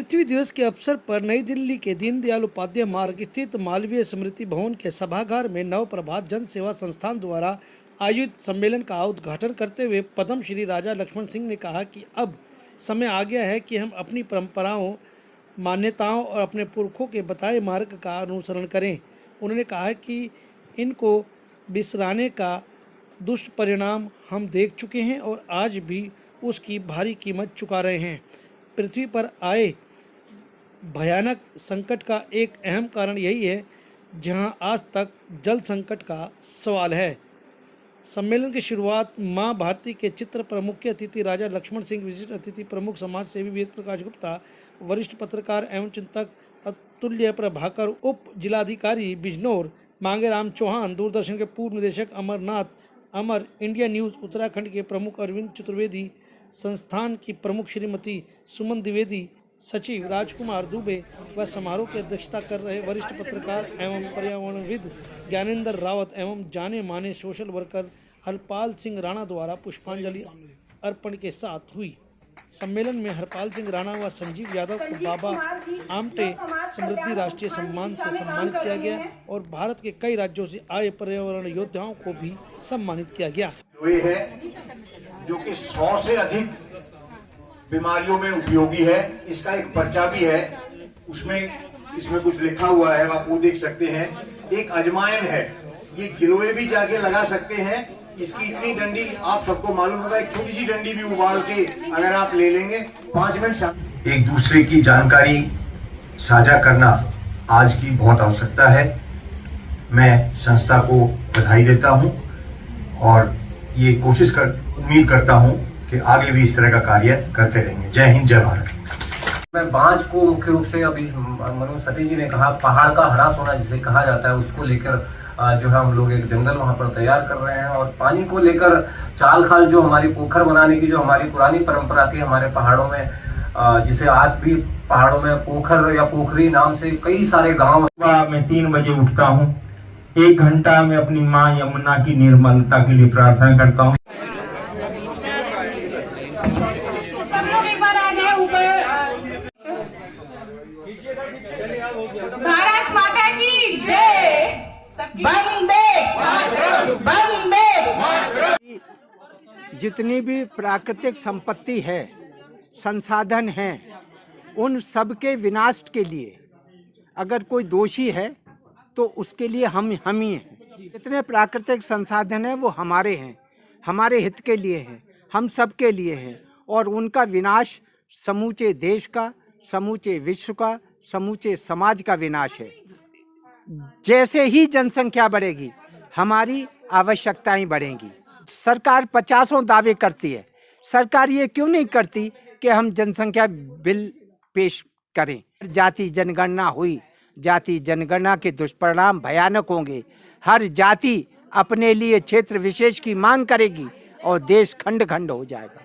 पृथ्वी दिवस के अवसर पर नई दिल्ली के दीनदयाल उपाध्याय मार्ग स्थित मालवीय स्मृति भवन के सभागार में नव प्रभात जन सेवा संस्थान द्वारा आयोजित सम्मेलन का उद्घाटन करते हुए पद्म श्री राजा लक्ष्मण सिंह ने कहा कि अब समय आ गया है कि हम अपनी परंपराओं, मान्यताओं और अपने पुरखों के बताए मार्ग का अनुसरण करें। उन्होंने कहा कि इनको बिसराने का दुष्परिणाम हम देख चुके हैं और आज भी उसकी भारी कीमत चुका रहे हैं। पृथ्वी पर आए भयानक संकट का एक अहम कारण यही है जहां आज तक जल संकट का सवाल है। सम्मेलन की शुरुआत मां भारती के चित्र पर मुख्य अतिथि राजा लक्ष्मण सिंह, विशिष्ट अतिथि प्रमुख समाज सेवी वेद प्रकाश गुप्ता, वरिष्ठ पत्रकार एवं चिंतक अतुल्य प्रभाकर, उप जिलाधिकारी बिजनौर मांगेराम चौहान, दूरदर्शन के पूर्व निदेशक अमरनाथ अमर, इंडिया न्यूज़ उत्तराखंड के प्रमुख अरविंद चतुर्वेदी, संस्थान की प्रमुख श्रीमती सुमन द्विवेदी, सचिव राजकुमार दुबे व समारोह की अध्यक्षता कर रहे वरिष्ठ पत्रकार एवं पर्यावरणविद ज्ञानेंद्र रावत एवं जाने माने सोशल वर्कर हरपाल सिंह राणा द्वारा पुष्पांजलि अर्पण के साथ हुई। सम्मेलन में हरपाल सिंह राणा व संजीव यादव को बाबा आमटे समृद्धि राष्ट्रीय सम्मान से सम्मानित किया गया और भारत के कई राज्यों से आए पर्यावरण योद्धाओं को भी सम्मानित किया गया। ये है जो कि 100 से अधिक बीमारियों में उपयोगी है। इसका एक पर्चा भी है, इसमें कुछ लिखा हुआ है, आप वो देख सकते हैं। एक अजवाइन है, ये गिलोय भी जाके लगा सकते हैं। इसकी इतनी डंडी आप सबको मालूम होगा, एक छोटी सी डंडी भी उबाल के अगर आप ले लेंगे 5 मिनट। एक दूसरे की जानकारी साझा करना आज की बहुत आवश्यकता है। मैं संस्था को बधाई देता हूं और ये उम्मीद करता हूं कि आगे भी इस तरह का कार्य करते रहेंगे। जय हिंद, जय भारत। मैं बांझ को मुख्य रूप से अभी मनोज सतीश जी ने कहा पहाड़ का हरा सोना जिसे कहा जाता है, उसको लेकर जो है हम लोग एक जंगल वहां पर तैयार कर रहे हैं। और पानी को लेकर चाल खाल जो हमारी पोखर बनाने की जो हमारी पुरानी परंपरा थी हमारे पहाड़ों में, जिसे आज भी पहाड़ों में पोखर या पोखरी नाम से कई सारे गाँव। मैं 3 बजे उठता हूँ, 1 घंटा में अपनी माँ यमुना की निर्मलता के लिए प्रार्थना करता हूँ। भारत माता की जय। वंदे वंदे। जितनी भी प्राकृतिक संपत्ति है, संसाधन हैं, उन सब के विनाश के लिए अगर कोई दोषी है तो उसके लिए हम ही हैं। जितने प्राकृतिक संसाधन हैं वो हमारे हैं, हमारे हित के लिए हैं, हम सब के लिए हैं और उनका विनाश समूचे देश का, समूचे विश्व का, समूचे समाज का विनाश है। जैसे ही जनसंख्या बढ़ेगी हमारी आवश्यकताएं बढ़ेंगी। सरकार 50 दावे करती है, सरकार ये क्यों नहीं करती कि हम जनसंख्या बिल पेश करें। जाति जनगणना हुई, जाति जनगणना के दुष्परिणाम भयानक होंगे। हर जाति अपने लिए क्षेत्र विशेष की मांग करेगी और देश खंड खंड हो जाएगा।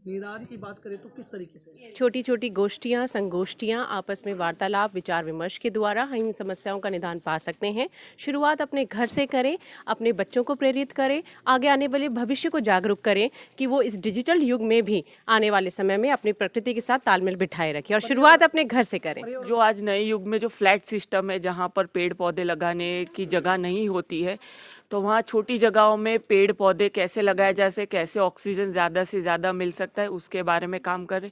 निदान की बात करें तो किस तरीके से छोटी छोटी गोष्ठियाँ, संगोष्ठियाँ, आपस में वार्तालाप, विचार विमर्श के द्वारा हम इन समस्याओं का निदान पा सकते हैं। शुरुआत अपने घर से करें, अपने बच्चों को प्रेरित करें, आगे आने वाले भविष्य को जागरूक करें कि वो इस डिजिटल युग में भी आने वाले समय में अपनी प्रकृति के साथ तालमेल बिठाए रखें और शुरुआत अपने घर से करें। जो आज नए युग में जो फ्लैट सिस्टम है, जहाँ पर पेड़ पौधे लगाने की जगह नहीं होती है, तो वहाँ छोटी जगहों में पेड़ पौधे कैसे लगाए जाए, कैसे ऑक्सीजन ज़्यादा से ज़्यादा मिल सकता है, उसके बारे में काम करें।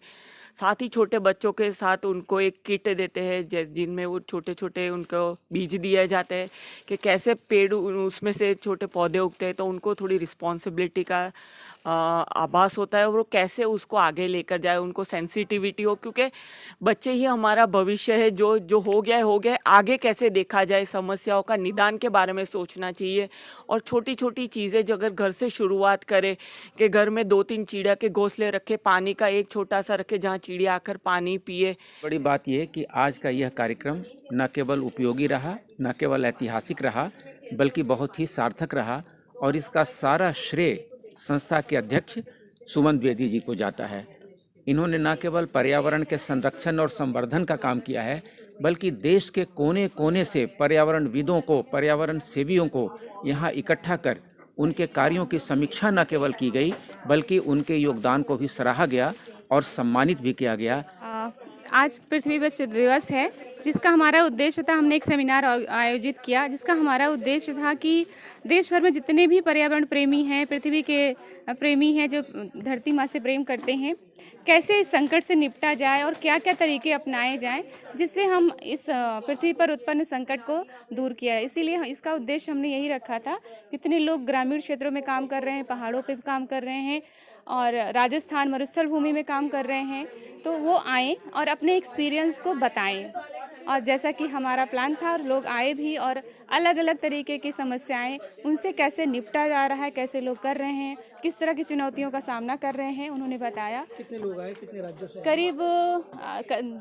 साथ ही छोटे बच्चों के साथ उनको एक किट देते हैं जिनमें वो छोटे छोटे उनको बीज दिए जाते हैं कि कैसे पेड़ उसमें से छोटे पौधे उगते हैं, तो उनको थोड़ी रिस्पॉन्सिबिलिटी का आभास होता है और वो कैसे उसको आगे लेकर जाए, उनको सेंसिटिविटी हो, क्योंकि बच्चे ही हमारा भविष्य है। जो हो गया है, आगे कैसे देखा जाए, समस्याओं का निदान के बारे में सोचना चाहिए। और छोटी छोटी चीज़ें जो अगर घर से शुरुआत करें कि घर में 2-3 चिड़िया के घोंसले रखे, पानी का एक छोटा सा रखे जहाँ चिड़िया आकर पानी पिए। बड़ी बात यह है कि आज का यह कार्यक्रम न केवल उपयोगी रहा, न केवल ऐतिहासिक रहा, बल्कि बहुत ही सार्थक रहा और इसका सारा श्रेय संस्था के अध्यक्ष सुमन द्विवेदी जी को जाता है। इन्होंने न केवल पर्यावरण के संरक्षण और संवर्धन का काम किया है, बल्कि देश के कोने कोने से पर्यावरणविदों को, पर्यावरण सेवियों को यहाँ इकट्ठा कर उनके कार्यों की समीक्षा न केवल की गई, बल्कि उनके योगदान को भी सराहा गया और सम्मानित भी किया गया। आज पृथ्वी बचाओ दिवस है, जिसका हमारा उद्देश्य था, हमने एक सेमिनार आयोजित किया जिसका हमारा उद्देश्य था कि देश भर में जितने भी पर्यावरण प्रेमी हैं, पृथ्वी के प्रेमी हैं, जो धरती माँ से प्रेम करते हैं, कैसे इस संकट से निपटा जाए और क्या क्या तरीके अपनाए जाएं जिससे हम इस पृथ्वी पर उत्पन्न संकट को दूर किया है। इसीलिए इसका उद्देश्य हमने यही रखा था। कितने लोग ग्रामीण क्षेत्रों में काम कर रहे हैं, पहाड़ों पे काम कर रहे हैं और राजस्थान मरुस्थल भूमि में काम कर रहे हैं, तो वो आएँ और अपने एक्सपीरियंस को बताएं। और जैसा कि हमारा प्लान था, लोग आए भी और अलग अलग तरीके की समस्याएं, उनसे कैसे निपटा जा रहा है, कैसे लोग कर रहे हैं, किस तरह की चुनौतियों का सामना कर रहे हैं, उन्होंने बताया। कितने लोग आए, कितने राज्यों से? करीब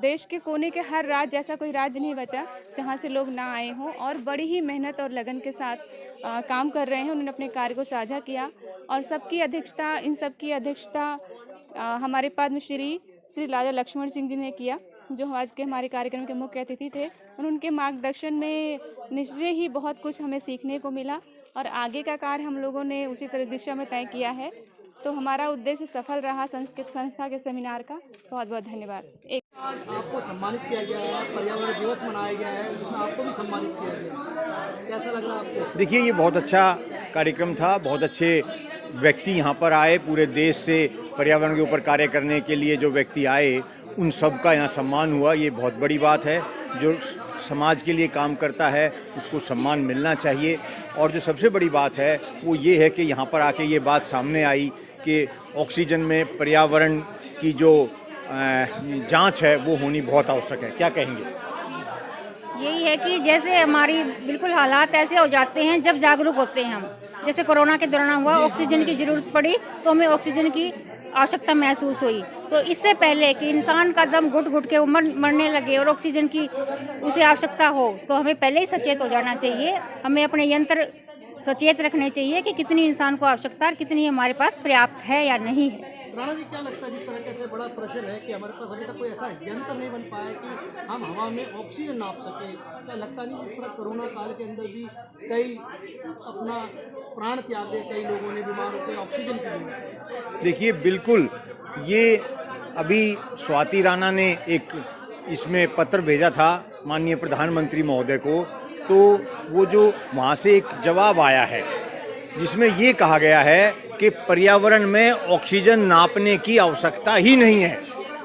देश के कोने के हर राज्य, ऐसा कोई राज्य नहीं बचा जहां से लोग ना आए हों, और बड़ी ही मेहनत और लगन के साथ काम कर रहे हैं। उन्होंने अपने कार्य को साझा किया और इन सबकी अध्यक्षता हमारे पद्मश्री श्री राजा लक्ष्मण सिंह जी ने किया, जो आज के हमारे कार्यक्रम के मुख्य अतिथि थे। और उनके मार्गदर्शन में निश्चय ही बहुत कुछ हमें सीखने को मिला और आगे का कार्य हम लोगों ने उसी तरह दिशा में तय किया है। तो हमारा उद्देश्य सफल रहा संस्कृत संस्था के सेमिनार का। बहुत बहुत धन्यवाद। आज आपको सम्मानित किया गया है, पर्यावरण दिवस मनाया गया है, उसमें आपको भी सम्मानित किया गया, कैसा लग रहा है आपको? देखिए, ये बहुत अच्छा कार्यक्रम था। बहुत अच्छे व्यक्ति यहाँ पर आए, पूरे देश से पर्यावरण के ऊपर कार्य करने के लिए जो व्यक्ति आए, उन सब का यहाँ सम्मान हुआ। ये बहुत बड़ी बात है। जो समाज के लिए काम करता है उसको सम्मान मिलना चाहिए। और जो सबसे बड़ी बात है वो ये है कि यहाँ पर आके ये बात सामने आई कि ऑक्सीजन में पर्यावरण की जो जांच है वो होनी बहुत आवश्यक है। क्या कहेंगे? यही है कि जैसे हमारी बिल्कुल हालात ऐसे हो जाते हैं जब जागरूक होते हैं हम। जैसे कोरोना के दौरान हुआ, ऑक्सीजन की ज़रूरत पड़ी तो हमें ऑक्सीजन की आवश्यकता महसूस हुई। तो इससे पहले कि इंसान का दम घुट घुट के मरने लगे और ऑक्सीजन की उसे आवश्यकता हो, तो हमें पहले ही सचेत हो जाना चाहिए। हमें अपने यंत्र सचेत रखने चाहिए कि कितनी इंसान को आवश्यकता है, कितनी हमारे पास पर्याप्त है या नहीं है। राणा जी, क्या लगता है, जिस तरह से बड़ा प्रेशर है कि हमारे पास अभी तक कोई ऐसा यंत्र नहीं बन पाया कि हम हवा में ऑक्सीजन नाप सके, क्या लगता नहीं इस तरह कोरोना काल के अंदर भी कई अपना प्राण त्याग दिए, कई लोगों ने बीमार होकर ऑक्सीजन की वजह से? देखिए, बिल्कुल, ये अभी स्वाति राणा ने एक इसमें पत्र भेजा था माननीय प्रधानमंत्री महोदय को, तो वो जो वहाँ से एक जवाब आया है जिसमें ये कहा गया है कि पर्यावरण में ऑक्सीजन नापने की आवश्यकता ही नहीं है।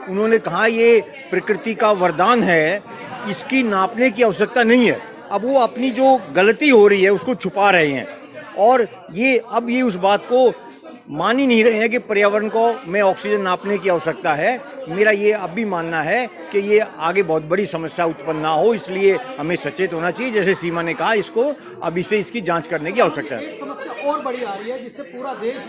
उन्होंने कहा ये प्रकृति का वरदान है, इसकी नापने की आवश्यकता नहीं है। अब वो अपनी जो गलती हो रही है उसको छुपा रहे हैं और ये उस बात को मान ही नहीं रहे हैं कि पर्यावरण को में ऑक्सीजन नापने की आवश्यकता है। मेरा ये अब भी मानना है कि ये आगे बहुत बड़ी समस्या उत्पन्न ना हो, इसलिए हमें सचेत होना चाहिए। जैसे सीमा ने कहा, इसको अभी से इसकी जांच करने की आवश्यकता है। एक समस्या और बड़ी आ रही है जिससे पूरा देश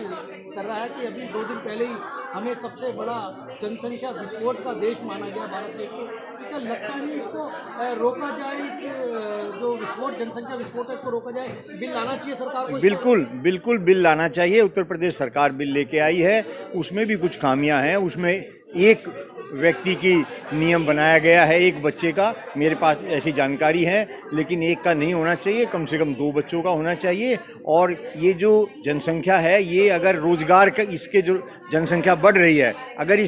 कर रहा है कि अभी 2 दिन पहले ही हमें सबसे बड़ा जनसंख्या विस्फोट का देश माना गया भारत देश को। क्या लगता नहीं इसको रोका जाए, इस जो विस्फोट, जनसंख्या विस्फोट है, इसको रोका जाए? बिल लाना चाहिए सरकार को? बिल्कुल बिल लाना चाहिए। उत्तर प्रदेश सरकार बिल लेके आई है, उसमें भी कुछ खामियां हैं। उसमें एक व्यक्ति की नियम बनाया गया है, एक बच्चे का। मेरे पास ऐसी जानकारी है, लेकिन एक का नहीं होना चाहिए, कम से कम 2 बच्चों का होना चाहिए। और ये जो जनसंख्या है, ये अगर रोजगार का, इसके जो जनसंख्या बढ़ रही है, अगर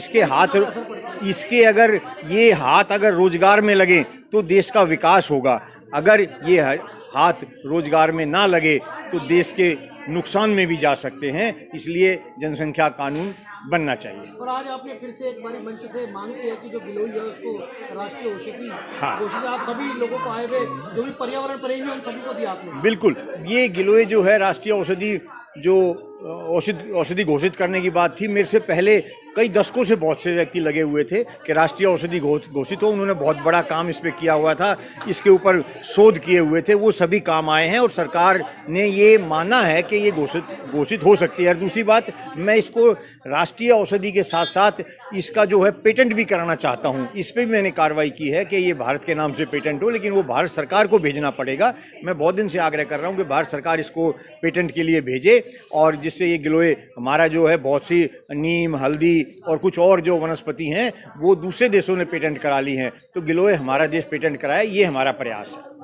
ये हाथ अगर रोजगार में लगे तो देश का विकास होगा। अगर ये हाथ रोजगार में ना लगे तो देश के नुकसान में भी जा सकते हैं। इसलिए जनसंख्या कानून बनना चाहिए। और आज आपने फिर से एक बारी मंच से मांग की है कि जो गिलोय है उसको राष्ट्रीय औषधि घोषित, आप सभी लोगों को आए हुए जो भी पर्यावरण प्रेमी हैं उन सभी को दिया आपने? बिल्कुल, ये गिलोय जो है राष्ट्रीय औषधि जो औषधि घोषित करने की बात थी, मेरे से पहले कई दशकों से बहुत से व्यक्ति लगे हुए थे कि राष्ट्रीय औषधि घोषित हो। उन्होंने बहुत बड़ा काम इस पे किया हुआ था, इसके ऊपर शोध किए हुए थे, वो सभी काम आए हैं और सरकार ने ये माना है कि ये घोषित हो सकती है। और दूसरी बात, मैं इसको राष्ट्रीय औषधि के साथ साथ इसका जो है पेटेंट भी कराना चाहता हूँ। इस पर भी मैंने कार्रवाई की है कि ये भारत के नाम से पेटेंट हो, लेकिन वो भारत सरकार को भेजना पड़ेगा। मैं बहुत दिन से आग्रह कर रहा हूँ कि भारत सरकार इसको पेटेंट के लिए भेजे, और जिससे ये गिलोय हमारा जो है, बहुत सी नीम, हल्दी और कुछ और जो वनस्पति हैं वो दूसरे देशों ने पेटेंट करा ली हैं, तो गिलोय हमारा देश पेटेंट कराए, ये हमारा प्रयास है।